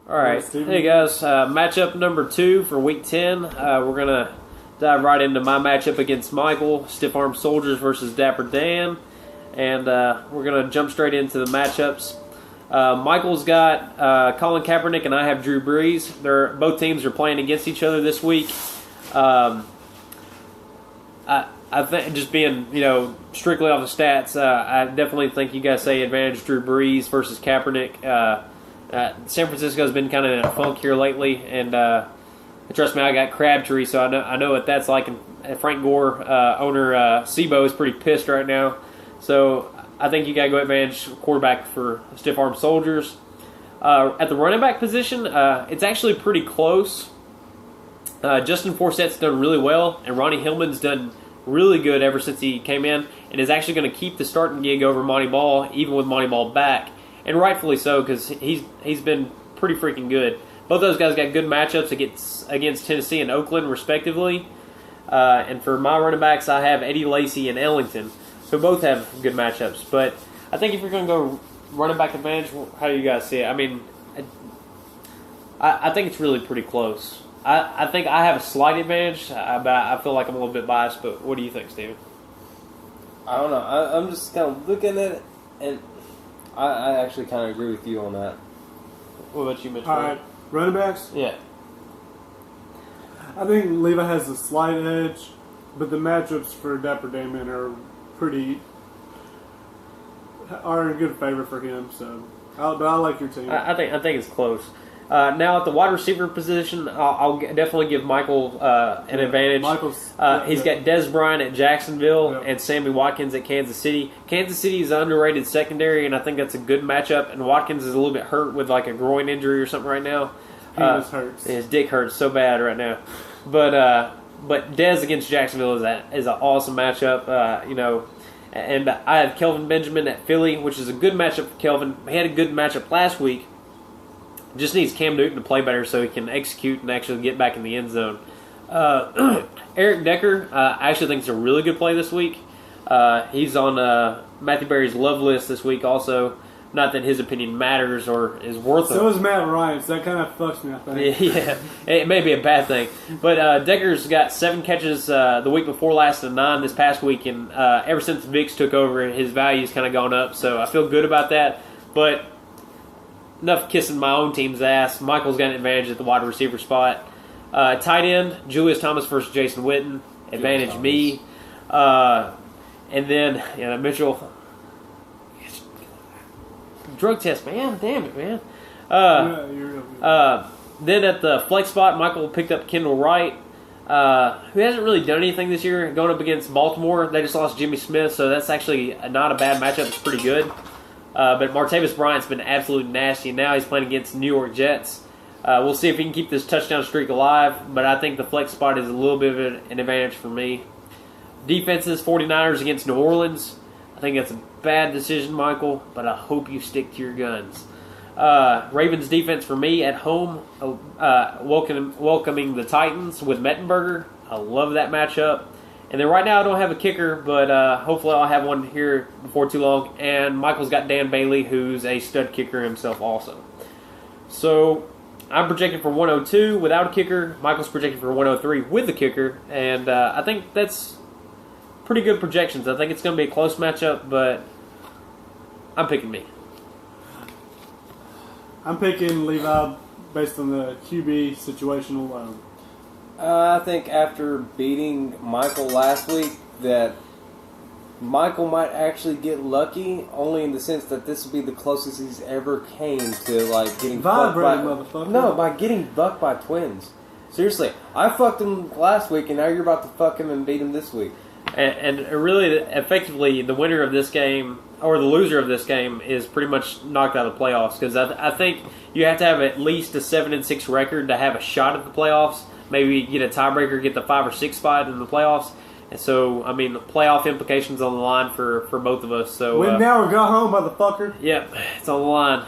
All right. Hey, guys. Matchup number 2 for Week 10. We're going to dive right into my matchup against Michael, Stiff Arm Soldiers versus Dapper Dan. And we're going to jump straight into the matchups. Michael's got Colin Kaepernick, and I have Drew Brees. Both teams are playing against each other this week. I think, just being, strictly off the stats, I definitely think you guys say advantage Drew Brees versus Kaepernick. San Francisco's been kind of in a funk here lately, and trust me, I got Crabtree, so I know what that's like. And Frank Gore, owner Sebo, is pretty pissed right now. So I think you got to go advantage quarterback for Stiff Arm Soldiers. At the running back position, it's actually pretty close. Justin Forsett's done really well, and Ronnie Hillman's done really good ever since he came in, and is actually going to keep the starting gig over Monty Ball, even with Monty Ball back. And rightfully so, because he's been pretty freaking good. Both those guys got good matchups against Tennessee and Oakland, respectively. And for my running backs, I have Eddie Lacy and Ellington, who both have good matchups. But I think if you're going to go running back advantage, how do you guys see it? I mean, I think it's really pretty close. I think I have a slight advantage, but I feel like I'm a little bit biased. But what do you think, Steven? I don't know. I'm just kind of looking at it, and I actually kind of agree with you on that. What about you, Mitch? All right, running backs? Yeah. I think Levi has a slight edge, but the matchups for Dapper Damon are in good favor for him. So, but I like your team. I think it's close. Now at the wide receiver position, I'll definitely give Michael an advantage. He's got Des Bryant at Jacksonville and Sammy Watkins at Kansas City. Kansas City is an underrated secondary, and I think that's a good matchup. And Watkins is a little bit hurt with like a groin injury or something right now. Hurts. His dick hurts so bad right now. But Des against Jacksonville is an awesome matchup. And I have Kelvin Benjamin at Philly, which is a good matchup for Kelvin. He had a good matchup last week. Just needs Cam Newton to play better so he can execute and actually get back in the end zone. Eric Decker, I actually think it's a really good play this week. He's on Matthew Berry's love list this week also. Not that his opinion matters or is worth it. So is Matt Ryan, so that kind of fucks me, I think. Yeah, it may be a bad thing. But Decker's got 7 catches the week before last and 9 this past week. And ever since Vicks took over, his value's kind of gone up. So I feel good about that. But enough kissing my own team's ass. Michael's got an advantage at the wide receiver spot. Tight end, Julius Thomas versus Jason Witten. Advantage me. And then Mitchell. Drug test, man. Damn it, man. Then at the flex spot, Michael picked up Kendall Wright, who hasn't really done anything this year. Going up against Baltimore, they just lost Jimmy Smith, so that's actually not a bad matchup. It's pretty good. But Martavis Bryant's been absolutely nasty, and now he's playing against New York Jets. We'll see if he can keep this touchdown streak alive, but I think the flex spot is a little bit of an advantage for me. Defenses, 49ers against New Orleans. I think that's a bad decision, Michael, but I hope you stick to your guns. Ravens defense for me at home, welcoming the Titans with Mettenberger. I love that matchup. And then right now I don't have a kicker, but hopefully I'll have one here before too long. And Michael's got Dan Bailey, who's a stud kicker himself also. So I'm projected for 102 without a kicker. Michael's projected for 103 with a kicker. And I think that's pretty good projections. I think it's going to be a close matchup, but I'm picking me. I'm picking Levi based on the QB situation alone. I think after beating Michael last week that Michael might actually get lucky, only in the sense that this will be the closest he's ever came to getting bucked by getting bucked by twins. Seriously, I fucked him last week, and now you're about to fuck him and beat him this week. And really, effectively, the winner of this game, or the loser of this game, is pretty much knocked out of the playoffs. Because I think you have to have at least a 7-6 record to have a shot at the playoffs. Maybe get a tiebreaker, get the 5 or 6 spot in the playoffs. And so, I mean, the playoff implications on the line for both of us. So win now or go home, motherfucker. Yep, it's on the line.